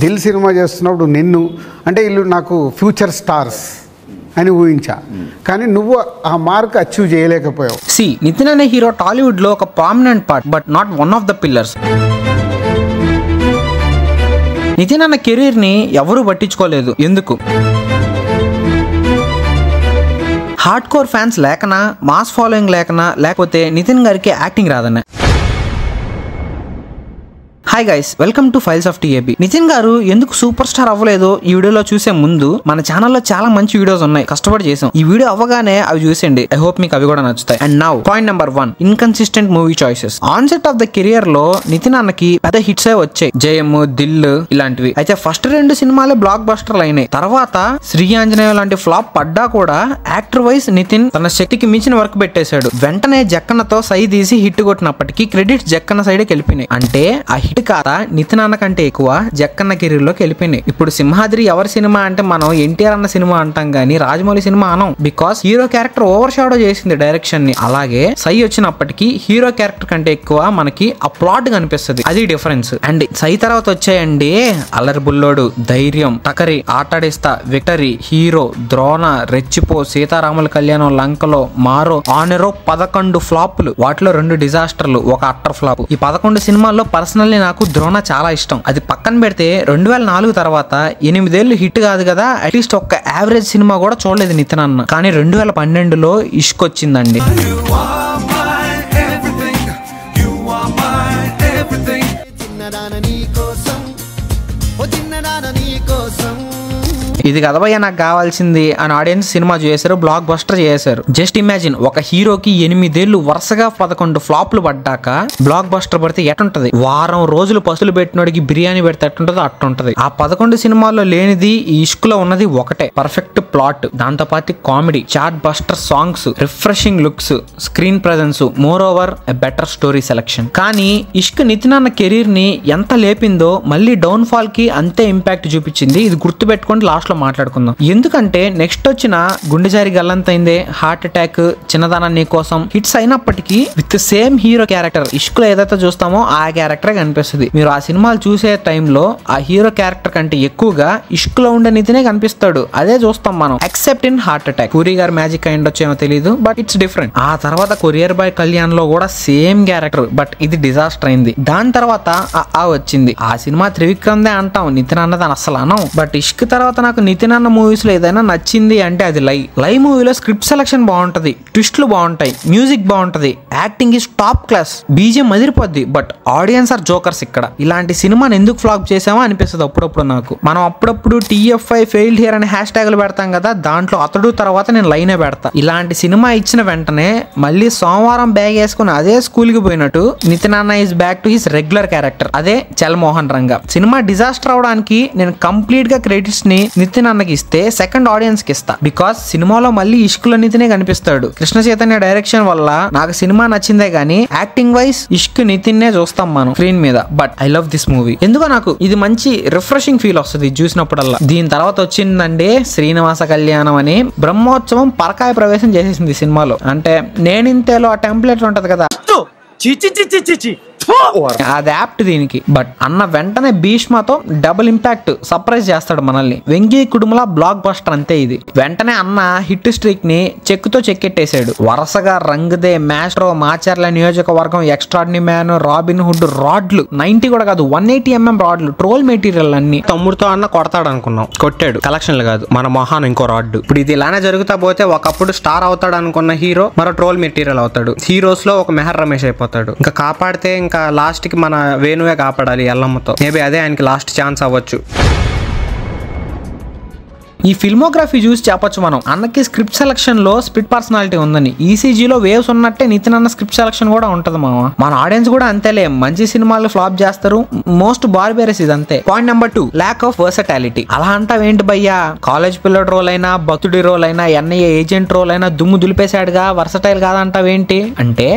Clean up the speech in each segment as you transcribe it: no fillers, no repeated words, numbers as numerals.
Dil cinema చేస్తున్నప్పుడు నిన్ను అంటే వీళ్ళు నాకు ఫ్యూచర్ స్టార్స్ అని ఊహించా, కానీ నువ్వు ఆ మార్క్ అచీవ్ చేయలేకపోయావు. నితిన్ అనే హీరో టాలీవుడ్ లో ఒక prominent part, but not one of the pillars. Nithin అన్న కెరీర్ ని ఎవరూ పట్టించుకోలేదు. ఎందుకు? హార్డ్ కోర్ ఫ్యాన్స్ లేకనా, మాస్ ఫాలోయింగ్ లేకనా, లేకపోతే నితిన్ గారికి యాక్టింగ్ రాదన్నా? Hi guys, welcome to files of TAB. Nithin గారు ఎందుకు సూపర్ స్టార్ అవ్వలేదో ఈ వీడియోలో చూసే ముందు మన ఛానల్లో చాలా మంచి వీడియోస్ ఉన్నాయి, కష్టపడి చేసాం. ఈ వీడియో అవ్వగానే అవి చూసేయండి. ఐ హోప్ మీకు అవి కూడా నచ్చుతాయి. And now point number 1, inconsistent movie choices. Onset of the career లో నితిన్ అన్నకి పెద్ద హిట్స్ వచ్చాయి, జయం, దిల్ ఇలాంటివి. అయితే ఫస్ట్ 2 సినిమాలే బ్లాక్ బస్టర్లు అయినాయి. తర్వాత శ్రీ ఆంజనేయ లాంటి ఫ్లాప్ పడ్డా కూడా యాక్టర్ వైజ్ నితిన్ తన శక్తికి మించిన వర్క్ పెట్టేశాడు. వెంటనే జక్కన్నతో సై తీసి హిట్ కొట్టినప్పటికీ క్రెడిట్స్ జక్కన్న సైడ్కి వెళ్ళిపోయినాయి. అంటే ఆ హిట్ కాదా నితిన్ అన్న కంటే ఎక్కువ జక్కన్న కెరీర్ లోకి వెళ్ళిపోయినాయి. ఇప్పుడు సింహాద్రి ఎవరి సినిమా అంటే మనం ఎన్టీఆర్ అన్న సినిమా అంటాం గానీ రాజమౌళి సినిమా అనం. Because hero character over shadow చేసింది డైరెక్షన్ ని. అలాగే సై వచ్చినప్పటికీ హీరో క్యారెక్టర్ కంటే ఎక్కువ మనకి ఆ ప్లాట్ కనిపిస్తుంది, అది డిఫరెన్స్. అండ్ సై తర్వాత వచ్చాయండి అల్లరి బుల్లోడు, ధైర్యం, టకరి, ఆటాడిస్తా, విక్టరీ, హీరో, ద్రోణ, రెచ్చిపో, సీతారాముల కళ్యాణం, లంకలో, మారో, ఆనెరో 11 ఫ్లాప్లు. వాటిలో 2 డిజాస్టర్లు, ఒక అట్టర్ ఫ్లాప్. ఈ 11 సినిమాల్లో పర్సనల్లీ నాకు ద్రోణ చాలా ఇష్టం. అది పక్కన పెడితే 2004 తర్వాత 8 ఏళ్ళు హిట్ కాదు కదా, అట్లీస్ట్ ఒక్క యావరేజ్ సినిమా కూడా చూడలేదు నితిన్ అన్న. కానీ 2012లో ఇష్క్ వచ్చిందండి. ఇది కదబయ్యా నాకు కావాల్సింది అని ఆడియన్స్ సినిమా చేశారు, బ్లాక్ బస్టర్ చేశారు. జస్ట్ ఇమాజిన్, ఒక హీరోకి 8 ఏళ్ళు వరుసగా 11 ఫ్లాప్లు పడ్డాక బ్లాక్ బస్టర్ పడితే ఎట్టుంటది? వారం రోజులు పసులు పెట్టినోడికి బిర్యానీ పెడితే ఎట్టుంటదో అట్టుంటది. ఆ 11 సినిమాల్లో లేనిది ఈ ఇష్క్ లో ఉన్నది ఒకటే, పర్ఫెక్ట్ ప్లాట్, దాంతో పాటు comedy, chart buster songs, refreshing looks, screen presence, more over a better story selection. కానీ ఇష్క్ నితిన్ అన్న కెరీర్ ని ఎంత లేపిందో మళ్ళీ డౌన్ ఫాల్ కి అంతే ఇంపాక్ట్ చూపించింది. ఇది గుర్తు పెట్టుకోండి, లాస్ట్ లో మాట్లాడుకుందాం. ఎందుకంటే నెక్స్ట్ వచ్చిన గుండెజారి గల్లంతైందే, హార్ట్ అటాక్, చిన్నదాన నీ కోసం హిట్స్ అయినప్పటికీ విత్ సేమ్ హీరో క్యారెక్టర్ ఇష్క్ లో ఏదైతే చూస్తామో ఆ క్యారెక్టర్ కనిపిస్తుంది. మీరు ఆ సినిమాలు చూసే టైంలో ఆ హీరో క్యారెక్టర్ కంటే ఎక్కువగా ఇష్క్ లో ఉండే నితినే కనిపిస్తాడు. అదే చూస్తాం మనం, except in heart attack. Puri గారు మ్యాజిక్ అయింది వచ్చేమో తెలియదు, బట్ ఇట్స్ డిఫరెంట్. ఆ తర్వాత కొరియర్ బాయ్ కళ్యాణ్ లో కూడా సేమ్ క్యారెక్టర్, బట్ ఇది డిజాస్టర్ అయింది. దాని తర్వాత వచ్చింది ఆ సినిమా త్రివిక్రమ్ దే అంటాం, నితిన్ అన్నది అసలు అనం. బట్ ఇష్క్ తర్వాత నాకు నితిన్ అన్న మూవీస్ లో ఏదైనా నచ్చింది అంటే అది లై మూవీలో స్క్రిప్ట్ సెలక్షన్ బాగుంటది, ట్విస్ట్లు బాగుంటాయి, మ్యూజిక్ బాగుంటది, acting is top class, BGM అదిరిపోద్ది. But audience are jokers. ఇక్కడ ఇలాంటి సినిమాని ఎందుకు ఫ్లాప్ చేసామో అనిపిస్తుంది అప్పుడప్పుడు నాకు. మనం అప్పుడప్పుడు TFI ఫెయిల్డ్ హియర్ అనే హ్యాష్ ట్యాగ్లు పెడతాం కదా, దాంట్లో అతడు తర్వాత నేను లైనే పెడతా. ఇలాంటి సినిమా ఇచ్చిన వెంటనే మళ్ళీ సోమవారం బ్యాగ్ వేసుకుని అదే స్కూల్ కి పోయినట్టు నితిన్ అన్న is back to his regular character, అదే చల్ మోహన్ రంగా. సినిమా డిజాస్టర్ అవడానికి నేను కంప్లీట్ గా క్రెడిట్స్ ని నితిన్ అన్నకి ఇస్తే సెకండ్ ఆడియన్స్ కి ఇస్తా. బికాస్ సినిమాలో మళ్ళీ ఇష్క్ లో నితినే కనిపిస్తాడు. కృష్ణ చైతన్య డైరెక్షన్ వల్ల నాకు సినిమా నచ్చిందే గానీ యాక్టింగ్ వైజ్ ఇష్క్ నితిన్ నే చూస్తాం మనం స్క్రీన్ మీద. But I love this movie. ఎందుకో నాకు ఇది మంచి రిఫ్రెషింగ్ ఫీల్ వస్తుంది చూసినప్పుడల్లా. దీని తర్వాత వచ్చిందండి శ్రీనివాస కళ్యాణం అని బ్రహ్మోత్సవం పరకాయ ప్రవేశం చేసేసింది సినిమాలో. అంటే నేనింతేలో ఆ టెంప్లెట్ ఉంటది కదా, అది యాప్ట్ దీనికి. బట్ అన్న వెంటనే భీష్మతో డబుల్ ఇంపాక్ట్ సర్ప్రైజ్ చేస్తాడు మనల్ని. వెంకీ కుడుముల బ్లాక్ బస్టర్ అంతే ఇది. వెంటనే అన్న హిట్ స్ట్రీక్ ని చెక్కుతో చెక్కెట్టేశాడు. వరుసగా రంగదే, మాస్ట్రో, మాచర్ల నియోజకవర్గం, ఎక్స్ట్రాడినరీ మ్యాన్, రాబిన్ హుడ్, రాడ్లు 90 కూడా కాదు 180mm రాడ్లు, ట్రోల్ మెటీరియల్ అన్ని. తమ్ముడితో అన్న కొడతాడు అనుకున్నాం, కొట్టాడు. కలెక్షన్లు కాదు, మన మొహాన్ ఇంకో రాడ్డు. ఇప్పుడు ఇది ఇలానే జరుగుతా పోతే ఒకప్పుడు స్టార్ అవుతాడు అనుకున్న హీరో మరో ట్రోల్ మెటీరియల్ అవుతాడు. హీరోస్ లో ఒక మెహర్ రమేష్ అయిపోతాడు. ఇంకా కాపాడితే ఇంకా లాస్ట్ కి మన వేణువే కాపాడాలి ఎల్లమ్మతో. మేబీ అదే ఆయనకి లాస్ట్ ఛాన్స్ అవ్వచ్చు. ఈ ఫిల్మోగ్రఫీ చూసి చెప్పొచ్చు మనం, అన్నకి స్క్రిప్ట్ సెలక్షన్ లో స్ప్లిట్ పర్సనాలిటీ ఉందని. ఈసీజీలో వేవ్స్ ఉన్నట్టే నితిన్ అన్న స్క్రిప్ట్ సెలక్షన్ కూడా ఉంటది మామ. మన ఆడియన్స్ కూడా అంతేలే, మంచి సినిమాలు ఫ్లాప్ చేస్తారు, మోస్ట్ బార్బేరస్ ఇది అంతే. Point number 2, lack of versatility. అలా అంటావేంటి భయ్యా? కాలేజ్ పిల్లడ్ రోల్ అయినా, భక్తుడి రోల్ అయినా, ఎన్ఐఏ ఏజెంట్ రోల్ అయినా దుమ్ము దులిపేశాడుగా, వర్సటైల్ కాదంటావేంటి అంటే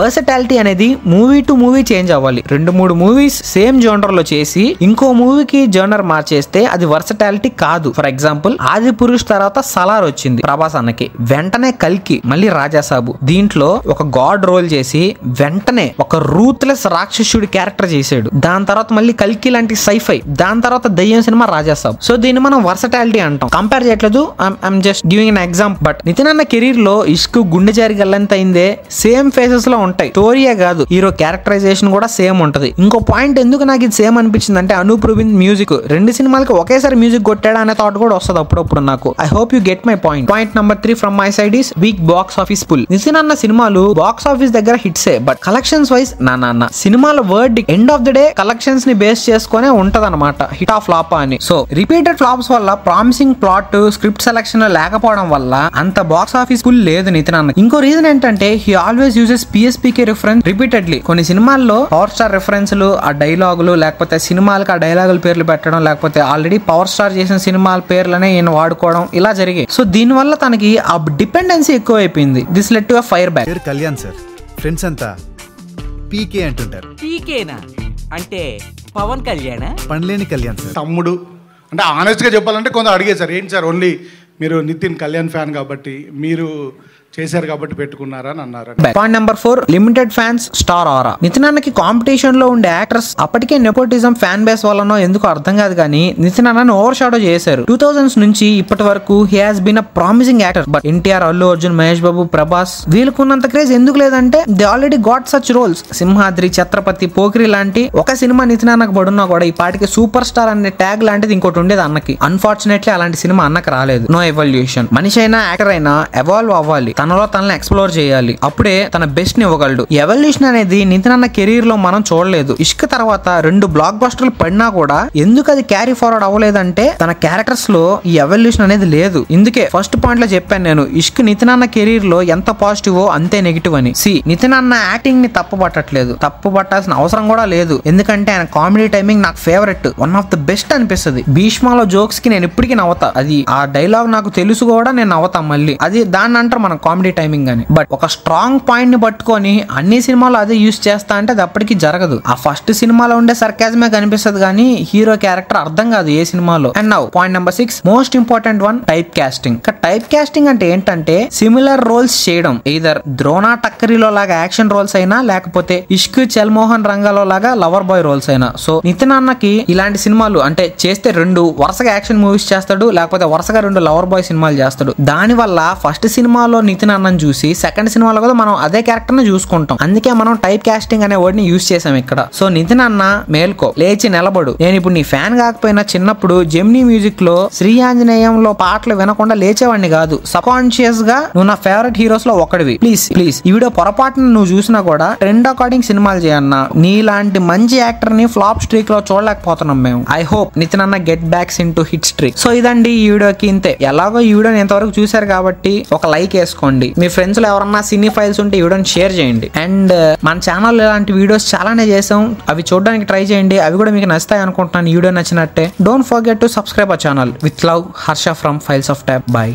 వర్సటాలిటీ అనేది మూవీ టు మూవీ చేంజ్ అవ్వాలి. 2-3 మూవీస్ సేమ్ జోనర్ లో చేసి ఇంకో మూవీకి జోనర్ మార్చేస్తే అది వర్సటాలిటీ కాదు. ఫర్ ఎగ్జాంపుల్ ఎగ్జాంపుల్ ఆది పురుష్ తర్వాత సలార్ వచ్చింది ప్రభాస్ అన్నకి, వెంటనే కల్కి, మళ్ళీ రాజాసాబు. దీంట్లో ఒక గాడ్ రోల్ చేసి వెంటనే ఒక రూత్లెస్ రాక్షసుడి క్యారెక్టర్ చేశాడు. దాని తర్వాత మళ్ళీ కల్కి లాంటి సైఫై, దాని తర్వాత దయ్యం సినిమా రాజాసాబ్. సో దీన్ని మనం వర్సటాలిటీ అంటాం. కంపేర్ చేయట్లేదు, I'm just giving an example. But Nitin అన్న కెరీర్ లో ఇష్క్ గుండె జారి గల్లంత అయిందే సేమ్ ఫేసెస్ లో ఉంటాయి. స్టోరీయే కాదు, హీరో క్యారెక్టరైజేషన్ కూడా సేమ్ ఉంటది. ఇంకో పాయింట్ ఎందుకు నాకు ఇది సేమ్ అనిపించింది అంటే అనూప్ రూబిన్ మ్యూజిక్, రెండు సినిమాలకి ఒకేసారి మ్యూజిక్ కొట్టాడా అనే థాట్ కూడా వస్తుంది అప్పుడప్పుడు నాకు. I hope you get my point. Point number 3 from my side is weak box office pull. Nitin anna సినిమాలు బాక్స్ ఆఫీస్ దగ్గర హిట్సే, బట్ కలెక్షన్స్ వైస్ నా సినిమాల word end of the day collections ని బేస్ చేసుకునే ఉంటదన్నమాట, హిట్ ఆఫ్ ఫ్లాప్ అని. So repeated flops వల్ల, promising plot, script selection లేకపోవడం వల్ల అంత బాక్స్ ఆఫీస్ పుల్ లేదు నితిన్ అన్న. ఇంకో రీజన్ ఏంటంటే he always uses PSPK reference repeatedly. కొన్ని సినిమాల్లో పవర్ స్టార్ రిఫరెన్స్లు, ఆ డైలాగులు, లేకపోతే సినిమాలకు ఆ డైలాగుల పేర్లు పెట్టడం, లేకపోతే ఆల్రెడీ పవర్ స్టార్ చేసిన సినిమాల పేర్లనే ఈయన వాడుకోవడం, ఇలా జరిగాయి. సో దీని వల్ల తనకి ఆ డిపెండెన్సీ ఎక్కువ అయిపోయింది. This led to fire back. Kalyan sir friends అంతా పీకే అంటుంటారు. పీకేనా అంటే పవన్ కళ్యాణ్? పనిలేని కళ్యాణ్ సార్ తమ్ముడు అంటే ఆనెస్ట్గా చెప్పాలంటే కొంత అడిగే సార్, ఏంటి సార్ ఓన్లీ మీరు నితిన్ కళ్యాణ్ ఫ్యాన్ కాబట్టి మీరు చేశారు కాబట్టి పెట్టుకున్నారా అని అన్నారు. Point number 4 limited fans star ఆరా. నితిన్ అన్నకి కాంపిటీషన్ లో ఉండే యాక్టర్స్ అప్పటికే నెపోటిజం ఫ్యాన్ బేస్ వల్లనో ఎందుకు అర్థం కాదు కానీ నితిన్ అన్నని ఓవర్ షాడో చేశారు. 2000s నుంచి ఇప్పటి వరకు he has been a promising actor. But NTR, Allu Arjun, Mahesh Babu, Prabhas వీళ్ళకున్నంత క్రేజ్ ఎందుకు లేదంటే they already got such roles. Simhadri, Chhatrapati, Pokiri లాంటి ఒక సినిమా నితిన్ అన్నకు పడున్నా కూడా ఈ పాటికి సూపర్ స్టార్ అనే ట్యాగ్ లాంటిది ఇంకోటి ఉండేది అన్నకి. అన్ఫార్చునేట్లీ అలాంటి సినిమా అన్నకి రాలేదు. No evolution. మనిషి అయినా యాక్టర్ అయినా ఎవాల్వ్ అవ్వాలి, తనలో తనని ఎక్స్ప్లోర్ చేయాలి, అప్పుడే తన బెస్ట్ ని ఇవ్వగలడు. ఎవల్యూషన్ అనేది నితిన్ అన్న కెరీర్ లో మనం చూడలేదు. ఇష్క్ తర్వాత 2 బ్లాక్ బస్టర్లు పడినా కూడా ఎందుకు అది క్యారీ ఫార్వర్డ్ అవ్వలేదంటే తన క్యారెక్టర్స్ లో ఈ ఎవల్యూషన్ అనేది లేదు. ఇందుకే ఫస్ట్ పాయింట్ లో చెప్పాను నేను, ఇష్క్ నితిన్ అన్న కెరీర్ లో ఎంత పాజిటివ్ అంతే నెగిటివ్ అని. నితిన్ అన్న యాక్టింగ్ ని తప్పు పట్టట్లేదు, తప్పు పట్టాల్సిన అవసరం కూడా లేదు. ఎందుకంటే ఆయన కామెడీ టైమింగ్ నాకు favourite, one of the best అనిపిస్తుంది. భీష్మలో జోక్స్ కి నేను ఇప్పటికీ నవ్వుతా. అది ఆ డైలాగ్ నాకు తెలుసు కూడా నేను నవ్వుతా మళ్ళీ. అది దాన్ని అంటారు మనం కామెడీ టైమింగ్ అని. బట్ ఒక స్ట్రాంగ్ పాయింట్ ని పట్టుకొని అన్ని సినిమాలు అదే యూస్ చేస్తా అంటే అది అప్పటికి జరగదు. ఆ ఫస్ట్ సినిమాలో ఉండే సర్కాజమే కనిపిస్తుంది కానీ హీరో క్యారెక్టర్ అర్థం కాదు ఏ సినిమాలో. And now point number 6 most important one, type casting. Type casting అంటే ఏంటంటే సిమిలర్ రోల్స్ చేయడం. ఈదర్ ద్రోణ టక్కరిలో లాగా యాక్షన్ రోల్స్ అయినా, లేకపోతే ఇష్క్ చల్మోహన్ రంగాలో లాగా లవర్ బాయ్ రోల్స్ అయినా. సో నితిన్ అన్నకి ఇలాంటి సినిమాలు అంటే చేస్తే 2 వరుసగా యాక్షన్ మూవీస్ చేస్తాడు, లేకపోతే వరుసగా 2 లవర్ బాయ్ సినిమాలు చేస్తాడు. దాని వల్ల ఫస్ట్ సినిమాలో నితిన్ అన్నని చూసి సెకండ్ సినిమాలో కూడా మనం అదే క్యారెక్టర్ ని చూసుకుంటాం. అందుకే మనం టైప్ కాస్టింగ్ అనే వర్డ్ ని యూజ్ చేసాం ఇక్కడ. సో నితిన్ అన్న మేల్కో, లేచి నిలబడు. నేను ఇప్పుడు నీ ఫ్యాన్ కాకపోయినా చిన్నప్పుడు జెమినీ మ్యూజిక్ లో శ్రీ ఆంజనేయంలో పాటలు వినకుండా లేచేవాడిని కాదు. సబ్ కాన్షియస్ గా నువ్వు నా ఫేవరెట్ హీరోస్ లో ఒకటివి. ప్లీజ్ ఈ వీడియో పొరపాటున నువ్వు చూసినా కూడా ట్రెండ్ అకార్డింగ్ సినిమాలు చేయన్నా. నీలాంటి మంచి యాక్టర్ ని ఫ్లాప్ స్ట్రీక్ లో చూడలేకపోతున్నాం మేము. ఐ హోప్ నితిన్ అన్న get backs in to hit streak. So ఇదండి ఈ వీడియోకి ఇంతే. ఎలాగో ఈ వీడియోని ఎంతవరకు చూసారు కాబట్టి ఒక లైక్ వేసుకోండి. మీ ఫ్రెండ్స్ లో ఎవరన్నా సినీ ఫైల్స్ ఉంటే ఈ వీడియోని షేర్ చేయండి. అండ్ మన ఛానల్ ఇలాంటి వీడియోస్ చాలానే చేసాం, అవి చూడడానికి ట్రై చేయండి. అవి కూడా మీకు నచ్చుతాయి అనుకుంటున్నాను. ఈ వీడియో నచ్చినట్టే don't forget to subscribe our channel. With love, Harsha from files of tab. By.